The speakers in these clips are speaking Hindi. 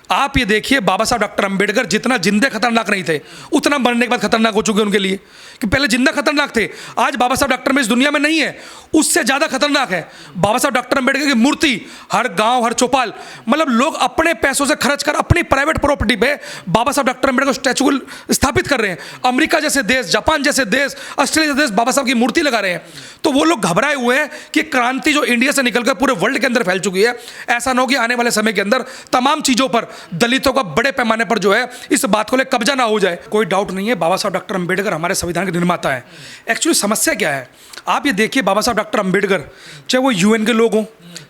आप ये देखिए, बाबा साहब डॉक्टर अंबेडकर जितना जिंदे खतरनाक नहीं थे, उतना मरने के बाद खतरनाक हो चुके उनके लिए, कि पहले जिंदा खतरनाक थे, आज बाबा साहब डॉक्टर में इस दुनिया में नहीं है, उससे ज़्यादा खतरनाक है। बाबा साहब डॉक्टर अंबेडकर की मूर्ति हर गांव, हर चौपाल, मतलब लोग अपने पैसों से खर्च कर अपनी प्राइवेट प्रॉपर्टी पे बाबा साहब डॉक्टर अंबेडकर स्टैचू स्थापित कर रहे हैं। अमेरिका जैसे देश, जापान जैसे देश, ऑस्ट्रेलिया जैसे देश बाबा साहब की मूर्ति लगा रहे हैं। तो वो लोग घबराए हुए हैं कि क्रांति जो इंडिया से निकलकर पूरे वर्ल्ड के अंदर फैल चुकी है, ऐसा ना हो कि आने वाले समय के अंदर तमाम चीज़ों पर दलितों का बड़े पैमाने पर जो है इस बात को लेकर कब्जा ना हो जाए। कोई डाउट नहीं है, बाबा साहब डॉक्टर अंबेडकर हमारे संविधान के निर्माता है। एक्चुअली समस्या क्या है, आप ये देखिए, बाबा साहब डॉक्टर अंबेडकर, चाहे वो यूएन के लोग हों,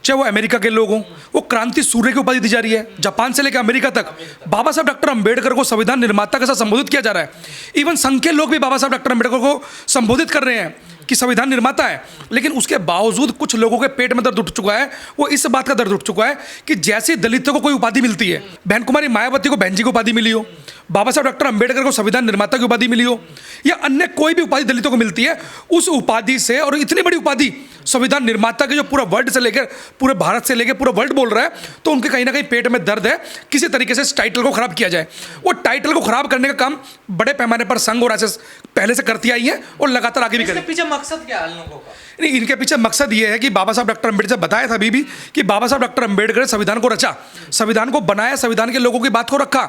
चाहे वो अमेरिका के लोग हों, वो क्रांति सूर्य की उपाधि दी जा रही है। जापान से लेकर अमेरिका तक बाबा साहब डॉक्टर अंबेडकर को संविधान निर्माता के साथ संबोधित किया जा रहा है। इवन संघ के लोग भी बाबा साहब डॉक्टर अंबेडकर को संबोधित कर रहे हैं कि संविधान निर्माता है। लेकिन उसके बावजूद कुछ लोगों के पेट में दर्द उठ चुका है, वो इस बात का दर्द उठ चुका है कि जैसे दलितों को कोई उपाधि मिलती है, बहन कुमारी मायावती को बहन जी की उपाधि मिली हो, बाबा साहब डॉक्टर अंबेडकर को संविधान निर्माता की उपाधि मिली हो, या अन्य कोई भी उपाधि दलितों को मिलती है, उस उपाधि से, और इतनी बड़ी उपाधि संविधान निर्माता के जो पूरा वर्ल्ड से लेकर, पूरे भारत से लेकर पूरा वर्ल्ड बोल रहा है, तो उनके कहीं ना कहीं पेट में दर्द है, किसी तरीके से इस टाइटल को खराब किया जाए। वो टाइटल को खराब करने का काम बड़े पैमाने पर संघ और एसएस पहले से करती आई है और लगातार आगे भी करें। पीछे मकसद क्या है लोगों का? नहीं, इनके पीछे मकसद ये है कि बाबा साहब डॉक्टर अंबेडकर, बताया था अभी भी कि बाबा साहब डॉक्टर अंबेडकर ने संविधान को रचा, संविधान को बनाया, संविधान के लोगों की बात को रखा,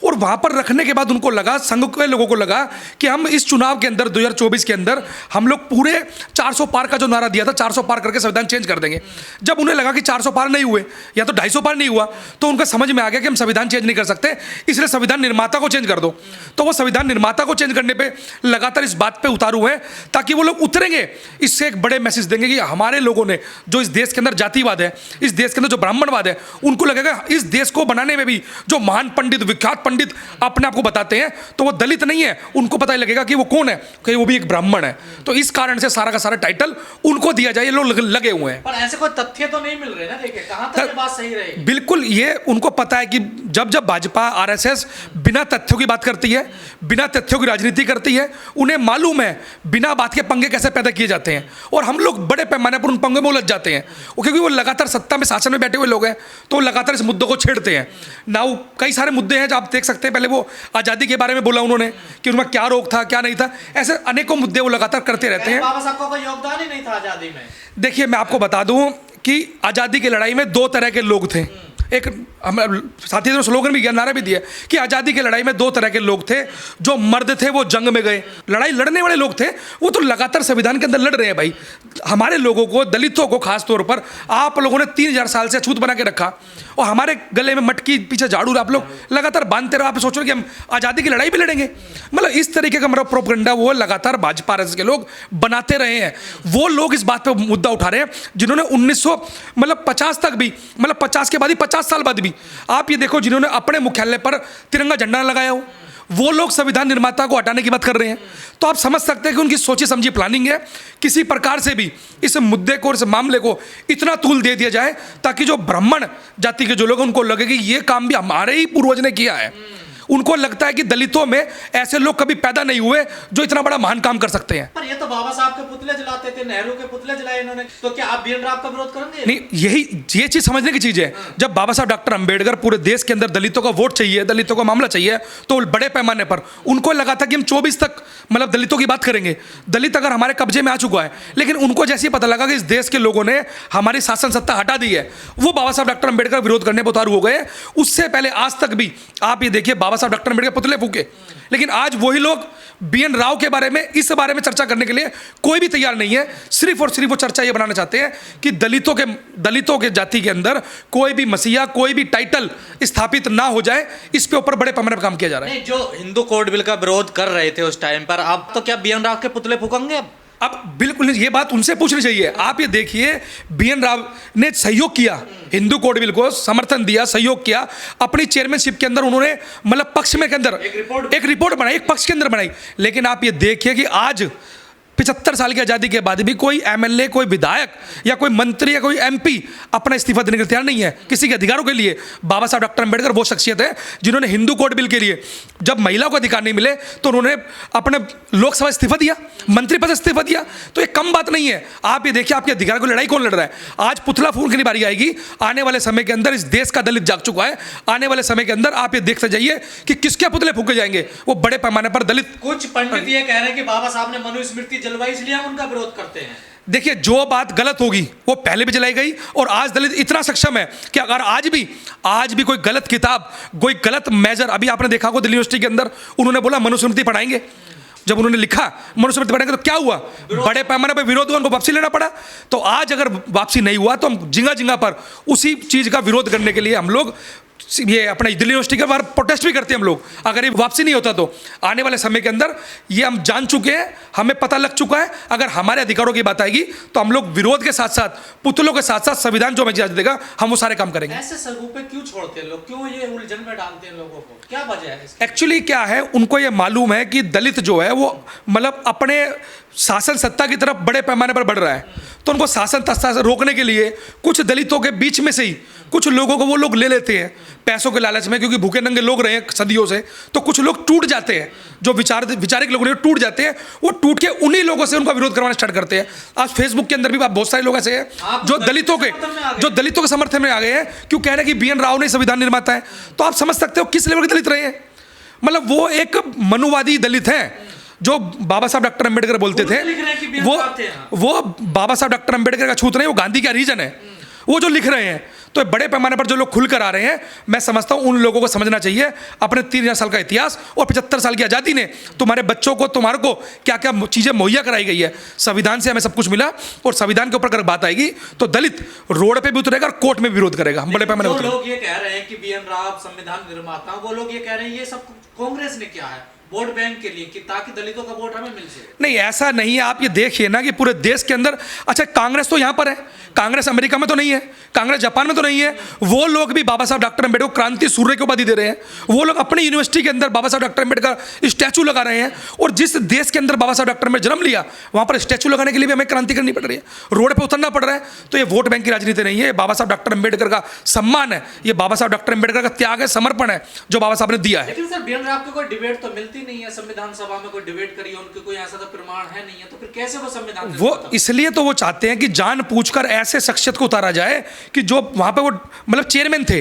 और वहां पर रखने के बाद उनको लगा, संघ के लोगों को लगा कि हम इस चुनाव के अंदर 2024 के अंदर हम लोग पूरे 400 पार का जो नारा दिया था, 400 पार करके संविधान चेंज कर देंगे। जब उन्हें लगा कि 400 पार नहीं हुए या तो 250 पार नहीं हुआ, तो उनका समझ में आ गया कि हम संविधान चेंज नहीं कर सकते, इसलिए संविधान निर्माता को चेंज कर दो। तो वो संविधान निर्माता को चेंज करने पर लगातार इस बात पर उतारू है ताकि वो लोग उतरेंगे, इससे एक बड़े मैसेज देंगे कि हमारे लोगों ने, जो इस देश के अंदर जातिवाद है, इस देश के अंदर जो ब्राह्मणवाद है, उनको लगेगा इस देश को बनाने में भी जो महान पंडित, विख्यात पंडित अपने आप को बताते हैं, तो वो दलित नहीं है, उनको पता ही लगेगा कि वो कौन है, कि वो भी एक ब्राह्मण है। तो इस कारण से सारा का सारा टाइटल उनको दिया जाए, लोग लगे हुए हैं। पर ऐसे कोई तथ्य तो नहीं मिल रहे ना, देखिए कहां तक ये बात सही रहेगी। बिल्कुल, ये उनको पता है कि जब जब भाजपा, आरएसएस बिना तथ्यों की बात करती है, बिना तथ्यों की राजनीति करती है, उन्हें मालूम है बिना बात के पंगे कैसे पैदा किए जाते हैं, और हम लोग बड़े पैमाने पर उन पंगे में उलझ जाते हैं, क्योंकि वो लगातार सत्ता में, शासन में बैठे हुए लोग हैं, तो लगातार इस मुद्दों को छेड़ते हैं ना। वो कई सारे मुद्दे हैं जो आप देख सकते हैं, पहले वो आज़ादी के बारे में बोला उन्होंने कि उनमें क्या रोक था, क्या नहीं था, ऐसे अनेकों मुद्दे वो लगातार करते रहते हैं। बाबा साहब का कोई योगदान ही नहीं था आज़ादी में। देखिए, मैं आपको बता दूं कि आज़ादी की लड़ाई में दो तरह के लोग थे। एक हम साथी ने स्लोगन भी किया, नारा भी दिया कि आज़ादी की लड़ाई में दो तरह के लोग थे। जो मर्द थे वो जंग में गए, लड़ाई लड़ने वाले लोग थे वो तो लगातार संविधान के अंदर लड़ रहे हैं। भाई, हमारे लोगों को, दलितों को खास तौर पर आप लोगों ने 3000 साल से छूत बना के रखा, और हमारे गले में मटकी, पीछे झाड़ू आप लोग लगातार बांधते रहो। आप सोच रहे कि हम आज़ादी की लड़ाई भी लड़ेंगे, मतलब इस तरीके का मेरा प्रोपेगेंडा वो लगातार भाजपा आरएसएस के लोग बनाते रहे हैं। वो लोग इस बात पे मुद्दा उठा रहे हैं जिन्होंने 1950 तक भी, मतलब 50 के बाद ही, 50 साल बाद भी, आप ये देखो, जिन्होंने अपने मुख्यालय पर तिरंगा झंडा लगाया हो, वो लोग संविधान निर्माता को हटाने की बात कर रहे हैं। तो आप समझ सकते हैं कि उनकी सोची समझी प्लानिंग है, किसी प्रकार से भी इस मुद्दे को, इस मामले को इतना तूल दे दिया जाए ताकि जो ब्राह्मण जाति के जो लोग, उनको लगे कि ये काम भी हमारे ही पूर्वज ने किया है। उनको लगता है कि दलितों में ऐसे लोग कभी पैदा नहीं हुए जो इतना बड़ा महान काम कर सकते हैं। पर ये तो बाबा साहब के पुतले जलाते थे, नेहरू के पुतले जलाए इन्होंने, तो क्या आप BN राव का विरोध करेंगे? नहीं, ये चीज समझने की चीज है। जब बाबा साहब डॉक्टर अंबेडकर, पूरे देश के अंदर दलितों का वोट चाहिए, दलितों का मामला चाहिए, तो बड़े पैमाने पर उनको लगा था कि हम 24 तक मतलब दलितों की बात करेंगे, दलित अगर हमारे कब्जे में आ चुका है। लेकिन उनको जैसे ही पता लगा कि इस देश के लोगों ने हमारी शासन सत्ता हटा दी है, वो बाबा साहब डॉक्टर अंबेडकर विरोध करने पर उतारू हो गए। उससे पहले आज तक भी आप ये देखिए, बाबा साहब डॉक्टर अंबेडकर पुतले फूके, लेकिन आज वही लोग BN राव के बारे में, इस बारे में चर्चा करने के लिए कोई भी तैयार नहीं है। सिर्फ और सिर्फ वो चर्चा ये बनाना चाहते हैं कि दलितों के जाति के अंदर कोई भी मसीहा, कोई भी टाइटल स्थापित ना हो जाए, इस पे ऊपर बड़े पैमाने पर काम किया जा रहा है। नहीं, जो हिंदू कोड बिल का विरोध कर रहे थे उस टाइम पर, अब तो क्या BN राव के पुतले फूकेंगे? अब बिल्कुल ये बात उनसे पूछनी चाहिए। आप ये देखिए, BN राव ने सहयोग किया, हिंदू कोड बिल को समर्थन दिया, सहयोग किया, अपनी चेयरमैनशिप के अंदर उन्होंने मतलब पक्ष में के अंदर एक रिपोर्ट बनाई, एक पक्ष के अंदर बनाई। लेकिन आप ये देखिए कि आज 75 साल की आज़ादी के बाद भी कोई एमएलए, कोई विधायक या कोई मंत्री या कोई एमपी अपना इस्तीफा देने के लिए तैयार नहीं है किसी के अधिकारों के लिए। बाबा साहब डॉक्टर अंबेडकर वो शख्सियत है जिन्होंने हिंदू कोड बिल के लिए जब महिलाओं को अधिकार नहीं मिले तो उन्होंने अपने लोकसभा इस्तीफा दिया, मंत्री पद से इस्तीफा दिया। तो ये कम बात नहीं है। आप ये देखिए आपके अधिकार को लड़ाई कौन लड़ रहा है। आज पुतला फूंकने की बारी आएगी। आने वाले समय के अंदर इस देश का दलित जाग चुका है। आने वाले समय के अंदर आप ये देखते जाइए कि किसके पुतले फूके जाएंगे, वो बड़े पैमाने पर दलित। कुछ पंडित ये कह रहे हैं कि बाबा साहब ने मनुस्मृति जलवाई इसलिए हम उनका विरोध करते हैं। देखिए, जो बात गलत होगी वो पहले भी जलाई गई और आज दलित इतना सक्षम है कि अगर आज भी कोई गलत किताब, कोई गलत मेजर, अभी आपने देखा होगा दिल्ली यूनिवर्सिटी के अंदर उन्होंने बोला मनुस्मृति पढ़ाएंगे। जब उन्होंने लिखा मनुस्मृति पढ़ेंगे तो क्या हुआ, बड़े पैमाने पर विरोध हुआ, उनको वापसी लेना पड़ा। तो आज अगर वापसी नहीं हुआ तो हम जिंगा जिंगा पर उसी चीज का विरोध करने के लिए हम लोग ये अपने दिल्ली यूनिवर्सिटी के बाहर प्रोटेस्ट भी करते हैं हम लोग। अगर ये वापसी नहीं होता तो आने वाले समय के अंदर ये हम जान चुके हैं, हमें पता लग चुका है, अगर हमारे अधिकारों की बात आएगी तो हम लोग विरोध के साथ साथ, पुतलों के साथ साथ संविधान जो हमें इजाजत देगा हम वो सारे काम करेंगे। ऐसे स्वरूप क्यों छोड़ते हैं लोग, क्यों ये उलझन में डालते हैं लोगों को, क्या वजह है इसकी? एक्चुअली क्या है, उनको ये मालूम है कि दलित जो है वो मतलब अपने शासन सत्ता की तरफ बड़े पैमाने पर बढ़ रहा है, तो उनको शासन सत्ता से रोकने के लिए कुछ दलितों के बीच में से ही कुछ लोगों को वो लोग ले लेते हैं पैसों के लालच में, क्योंकि भूखे नंगे लोग रहे हैं सदियों से। तो कुछ लोग टूट जाते हैं, जो विचारिक लोग टूट जाते हैं, वो टूट के उन्हीं लोगों से उनका विरोध करवाना स्टार्ट करते हैं। आज फेसबुक के अंदर भी बहुत सारे लोग ऐसे हैं जो दलितों के समर्थन में आ गए हैं। क्यों कह रहे हैं कि BN राव ने संविधान निर्माता है, तो आप समझ सकते हो किस लेवल के दलित रहे हैं। मतलब वो एक मनुवादी दलित हैं जो बाबा साहब डॉक्टर अंबेडकर बोलते थे, वो बाबा साहब डॉक्टर अंबेडकर का छूत नहीं, वो गांधी का रीजन है, वो जो लिख रहे हैं। तो बड़े पैमाने पर जो लोग खुल कर आ रहे हैं, मैं समझता हूं उन लोगों को समझना चाहिए अपने 3000 साल का इतिहास और 75 साल की आज़ादी ने तुम्हारे बच्चों को, तुम्हारे को क्या क्या चीज़ें मुहैया कराई गई है। संविधान से हमें सब कुछ मिला और संविधान के ऊपर अगर बात आएगी तो दलित रोड पे भी उतरेगा और कोर्ट में भी विरोध करेगा। बड़े पैमाने पर लोग ये कह रहे हैं कि BN राव संविधान निर्माता, वो लोग ये कह रहे हैं ये सब कांग्रेस ने किया है वोट बैंक के लिए, कि ताकि दलितों का वोट हमें मिल सके। नहीं, ऐसा नहीं है। आप ये देखिए ना कि पूरे देश के अंदर, अच्छा कांग्रेस तो यहाँ पर है, कांग्रेस अमेरिका में तो नहीं है, कांग्रेस जापान में तो नहीं है। वो लोग भी बाबा साहब डॉक्टर अंबेडकर को क्रांति सूर्य की उपाधि दे रहे हैं। वो लोग अपनी यूनिवर्सिटी के अंदर बाबा साहब डॉक्टर अंबेडकर स्टैचू लगा रहे हैं। और जिस देश के अंदर बाबा साहब डॉक्टर अंबेडकर जन्म लिया, वहाँ पर स्टैचू लगाने के लिए भी हमें क्रांति करनी पड़ रही है, रोड पर उतरना पड़ रहा है। तो ये वोट बैंक की राजनीति नहीं है, बाबा साहब डॉक्टर अंबेडकर का सम्मान है, ये बाबा साहब डॉक्टर अंबेडकर का त्याग है, समर्पण है जो बाबा साहब ने दिया है। लेकिन सर BN राव को कोई डिबेट तो मिलती नहीं है, संविधान सभा में कोई डिबेट करिए, उनके कोई ऐसा तो प्रमाण है नहीं है, तो फिर कैसे वो संविधान? वो इसलिए तो वो चाहते हैं कि जान पूछकर ऐसे शख्सियत को उतारा जाए कि जो वहां पे वो मतलब चेयरमैन थे,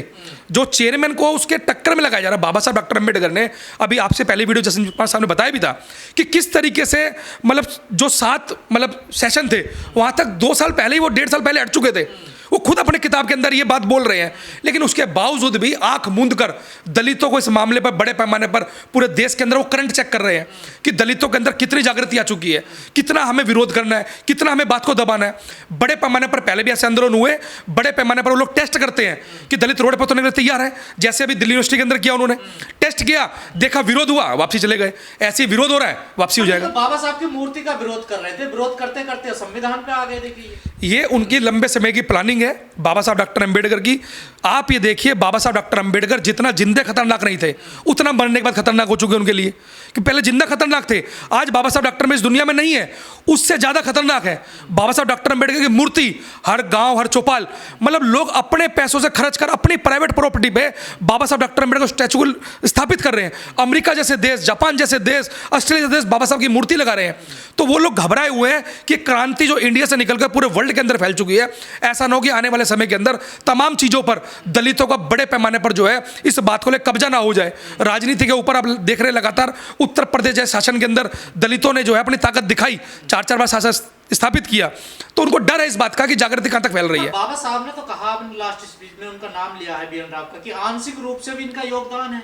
जो चेयरमैन को उसके टक्कर में लगाया जा रहा है। बाबा साहब डॉक्टर अंबेडकर ने अभी आपसे पहले वीडियो जसवंत साहब ने बताया भी था कि किस तरीके से मतलब जो 7 मतलब सेशन थे वहां तक 2 साल पहले ही वो 1.5 साल पहले हट चुके थे। वो खुद अपने किताब के अंदर ये बात बोल रहे हैं, लेकिन उसके बावजूद भी आंख मूंद कर दलितों को इस मामले पर बड़े पैमाने पर पूरे देश के अंदर वो करंट चेक कर रहे हैं कि दलितों के अंदर कितनी जागृति आ चुकी है, कितना हमें विरोध करना है, कितना हमें बात को दबाना है। बड़े पैमाने पर पहले भी ऐसे आंदोलन हुए, बड़े पैमाने पर वो लोग टेस्ट करते हैं कि दलित रोड पर उतरने के लिए तैयार है। जैसे अभी दिल्ली यूनिवर्सिटी के अंदर किया, उन्होंने टेस्ट किया, देखा विरोध हुआ, वापसी चले गए। ऐसे विरोध हो रहा है, वापसी हो जाएगा। बाबा साहब की मूर्ति का विरोध कर रहे थे, विरोध करते करते संविधान पे आ गए। देखिए, ये उनकी लंबे समय की प्लानिंग है बाबा साहब डॉक्टर अंबेडकर की। आप ये देखिए, बाबा साहब डॉक्टर अंबेडकर जितना जिंदे खतरनाक नहीं थे, उतना मरने के बाद खतरनाक हो चुके उनके लिए। कि पहले जिंदा खतरनाक थे, आज बाबा साहब डॉक्टर में इस दुनिया में नहीं है, उससे ज़्यादा खतरनाक है। बाबा साहब डॉक्टर अंबेडकर की मूर्ति हर गांव, हर चौपाल, मतलब लोग अपने पैसों से खर्च कर अपनी प्राइवेट प्रॉपर्टी पे बाबा साहब डॉक्टर अंबेडकर स्टैचू स्थापित कर रहे हैं। अमेरिका जैसे देश, जापान जैसे देश, ऑस्ट्रेलिया जैसे देश बाबा साहब की मूर्ति लगा रहे हैं। तो वो लोग घबराए हुए हैं कि क्रांति जो इंडिया से निकलकर पूरे वर्ल्ड के अंदर फैल चुकी है, ऐसा ना हो कि आने वाले समय के अंदर तमाम चीज़ों पर दलितों का बड़े पैमाने पर जो है इस बात को लेकर कब्जा ना हो जाए। राजनीति के ऊपर आप देख रहे हैं लगातार उत्तर प्रदेश जैसे शासन के अंदर दलितों ने जो है अपनी ताकत दिखाई, 4-4 बार शासन स्थापित किया। तो उनको डर है इस बात का कि जागृति कहां तक फैल रही है। बाबा साहब ने तो कहा अपने लास्ट स्पीच में, उनका नाम लिया है BN राव का, कि आंशिक रूप से भी इनका योगदान है।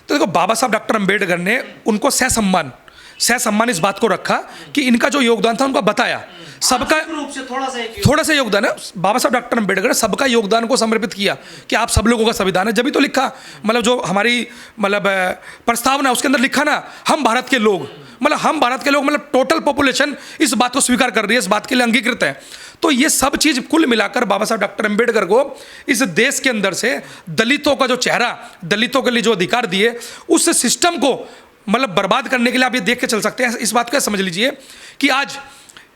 तो देखो, बाबा साहब डॉक्टर अंबेडकर ने उनको सहसम्मान इस बात को रखा कि इनका जो योगदान था उनका बताया। सबका रूप से थोड़ा सा योगदान है। बाबा साहब डॉक्टर अंबेडकर ने सबका योगदान को समर्पित किया कि आप सब लोगों का संविधान है। जब भी तो लिखा, मतलब जो हमारी मतलब प्रस्तावना उसके अंदर लिखा ना, हम भारत के लोग, मतलब हम भारत के लोग, मतलब टोटल पॉपुलेशन इस बात को स्वीकार कर रही है, इस बात के लिए अंगीकृत है। तो ये सब चीज़ कुल मिलाकर बाबा साहब डॉक्टर अंबेडकर को इस देश के अंदर से दलितों का जो चेहरा, दलितों के लिए जो अधिकार दिए, उस सिस्टम को मतलब बर्बाद करने के लिए आप ये देख के चल सकते हैं। इस बात को समझ लीजिए कि आज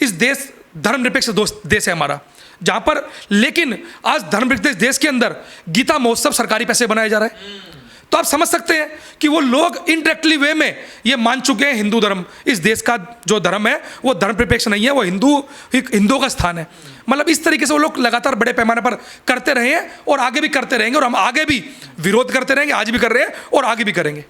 इस देश धर्मनिरपेक्ष देश है हमारा, जहाँ पर, लेकिन आज धर्मनिरपेक्ष देश के अंदर गीता महोत्सव सरकारी पैसे बनाया जा रहा है। तो आप समझ सकते हैं कि वो लोग इनडायरेक्टली वे में ये मान चुके हैं हिंदू धर्म इस देश का जो धर्म है वो धर्मनिरपेक्ष नहीं है, वो हिंदुओं का स्थान है। मतलब इस तरीके से वो लोग लगातार बड़े पैमाने पर करते रहे हैं और आगे भी करते रहेंगे, और हम आगे भी विरोध करते रहेंगे, आज भी कर रहे हैं और आगे भी करेंगे।